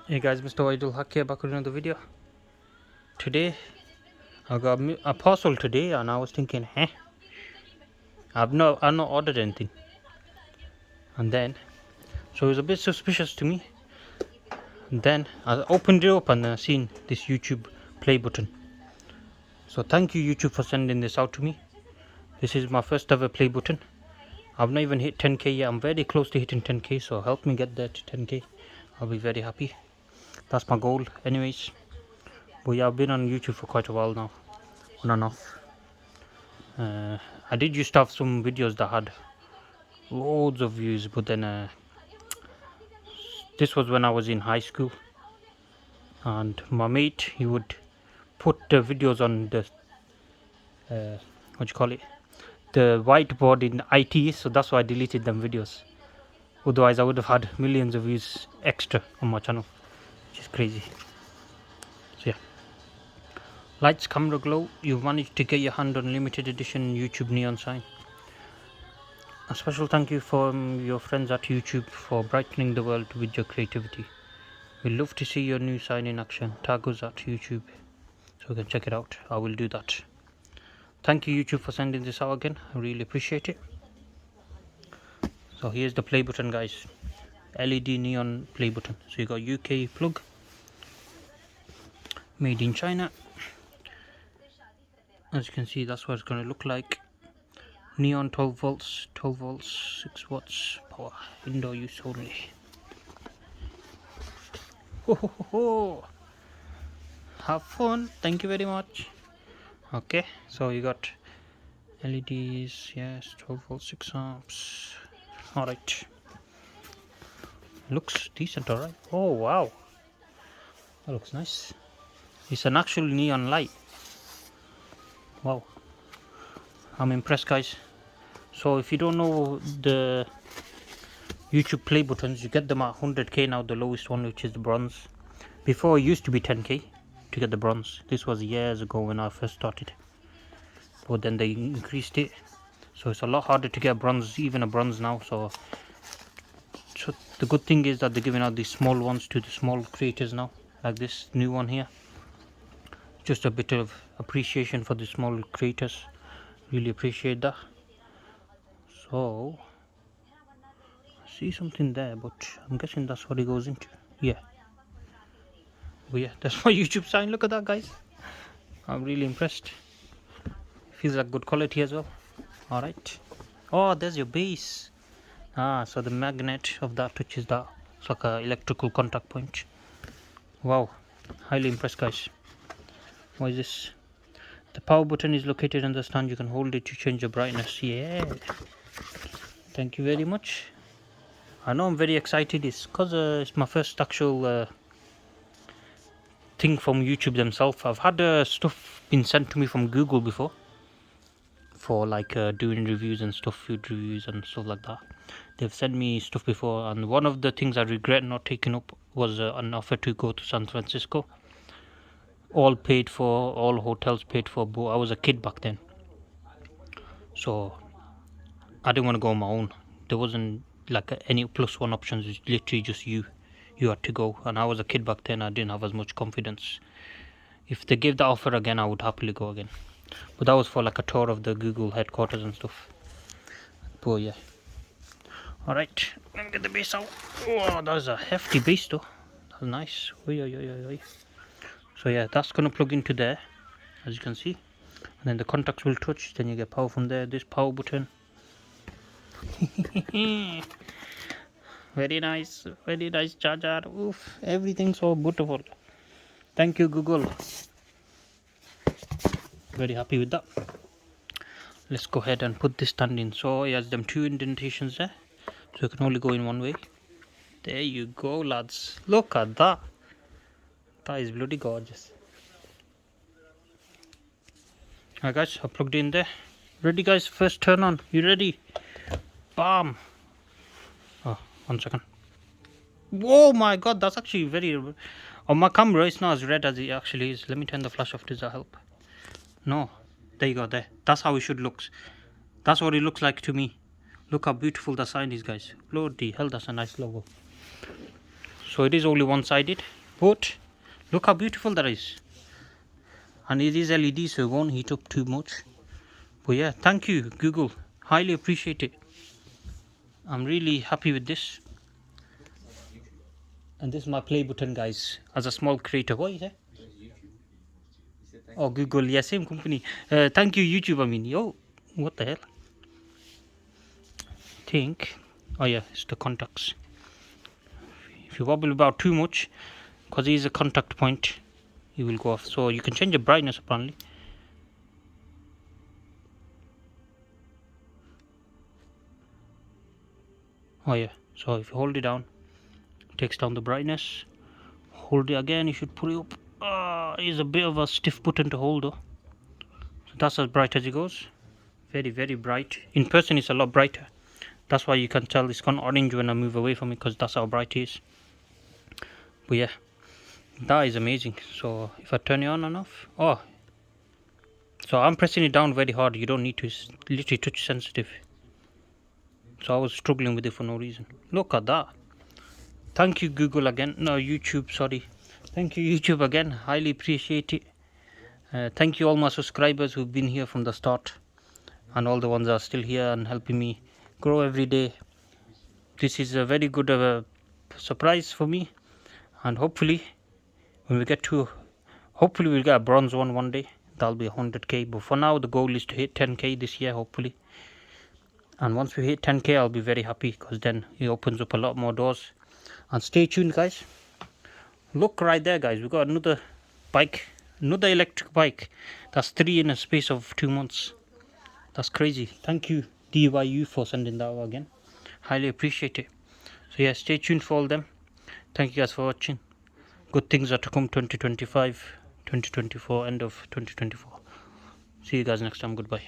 Hey guys, MrWaheedulHaque here, back with another video. Today I got a parcel today, and I was thinking, I've not ordered anything, and then so it was a bit suspicious to me. And then I opened it up and seen this YouTube play button. So thank you YouTube for sending this out to me. This is my first ever play button. I've not even hit 10k yet. I'm very close to hitting 10k, so help me get there to 10k. I'll be very happy. That's my goal, anyways. But yeah, I've been on YouTube for quite a while now, on and off. I did used to have some videos that had loads of views, but then this was when I was in high school, and my mate, he would put the videos on the what you call it, the whiteboard in IT, so that's why I deleted them videos. Otherwise I would have had millions of views extra on my channel, which is crazy. So yeah, lights, camera, glow. You've managed to get your hand on limited edition YouTube neon sign. A special thank you from your friends at YouTube for brightening the world with your creativity. We'd love to see your new sign in action. Tag us at YouTube so we can check it out. I will do that. Thank you YouTube for sending this out again. I really appreciate it. So here's the play button, guys. LED neon play button. So you got UK plug, made in China. As you can see, that's what it's going to look like. Neon 12 volts, 6 watts power, indoor use only. Ho. Have fun, thank you very much. Okay, so you got LEDs, yes, 12 volts, 6 amps. Alright, looks decent. Alright, oh wow, that looks nice. It's an actual neon light. Wow, I'm impressed, guys. So if you don't know the YouTube play buttons, you get them at 100k now, the lowest one, which is the bronze. Before it used to be 10k to get the bronze. This was years ago when I first started, but then they increased it, so it's a lot harder to get a bronze, even a bronze now. So the good thing is that they're giving out these small ones to the small creators now, like this new one here. Just a bit of appreciation for the small creators, really appreciate that. So I see something there, but I'm guessing that's what it goes into. Yeah, but yeah, that's my YouTube sign. Look at that, guys. I'm really impressed. Feels like good quality as well. Alright. Oh, there's your base. So the magnet of that touches that. It's like a electrical contact point. Wow, highly impressed, guys. What is this? The power button is located on the stand. You can hold it to change the brightness. Yeah, thank you very much. I know I'm very excited. It's because it's my first actual thing from YouTube themselves. I've had stuff been sent to me from Google before, for like doing reviews and stuff, food reviews and stuff like that. They've sent me stuff before, and one of the things I regret not taking up was an offer to go to San Francisco. All paid for, all hotels paid for, but I was a kid back then, so I didn't want to go on my own. There wasn't like any +1 options. It's literally just you had to go, and I was a kid back then. I didn't have as much confidence. If they gave the offer again, I would happily go again, but that was for like a tour of the Google headquarters and stuff. But yeah, alright, let me get the base out. Oh, that's a hefty base though. That's nice. Oi. So yeah, that's gonna plug into there, as you can see, and then the contacts will touch, then you get power from there. This power button. Very nice charger. Oof, everything's so beautiful. Thank you Google, very happy with that. Let's go ahead and put this stand in. So it has them 2 indentations there, so it can only go in one way. There you go, lads, look at that. That is bloody gorgeous. Alright guys, I plugged in there. Ready guys, first turn on. You ready? Bam. Oh, 1 second. Oh my god, that's actually very... On my camera it's not as red as it actually is. Let me turn the flash off. Does that help? No. There you go, there. That's how it should look. That's what it looks like to me. Look how beautiful the sign is, guys. Bloody hell, that's a nice logo. so it is only one-sided, but look how beautiful that is. And it is LED, so it won't heat up too much. But yeah, thank you Google, highly appreciate it. I'm really happy with this. And this is my play button, guys, as a small creator. What is it? Oh, Google, yeah, same company. Thank you YouTube. I mean, yo, what the hell? Think, oh yeah, it's the contacts. If you wobble about too much, because it is a contact point, it will go off. So you can change the brightness apparently. Oh yeah, so if you hold it down, it takes down the brightness. Hold it again, you should pull it up. It's a bit of a stiff button to hold though. So that's as bright as it goes. Very, very bright. In person it's a lot brighter. That's why you can tell it's gone orange when I move away from it, because that's how bright it is. But yeah, that is amazing. So if I turn it on and off, oh, so I'm pressing it down very hard. You don't need to, it's literally touch sensitive. So I was struggling with it for no reason. Look at that. Thank you Google again. No, YouTube, sorry. Thank you YouTube again. Highly appreciate it. Thank you all my subscribers who've been here from the start, and all the ones that are still here and helping me grow every day. This is a very good surprise for me, and hopefully when we get to, hopefully we'll get a bronze one day. That'll be 100k, but for now the goal is to hit 10k this year, hopefully. And once we hit 10k, I'll be very happy, because then it opens up a lot more doors. And stay tuned, guys. Look right there, guys, we got another bike, another electric bike. That's 3 in a space of 2 months. That's crazy. Thank you DYU for sending that over again. Highly appreciate it. So yeah, stay tuned for all them. Thank you guys for watching. Good things are to come 2025, 2024, end of 2024. See you guys next time. Goodbye.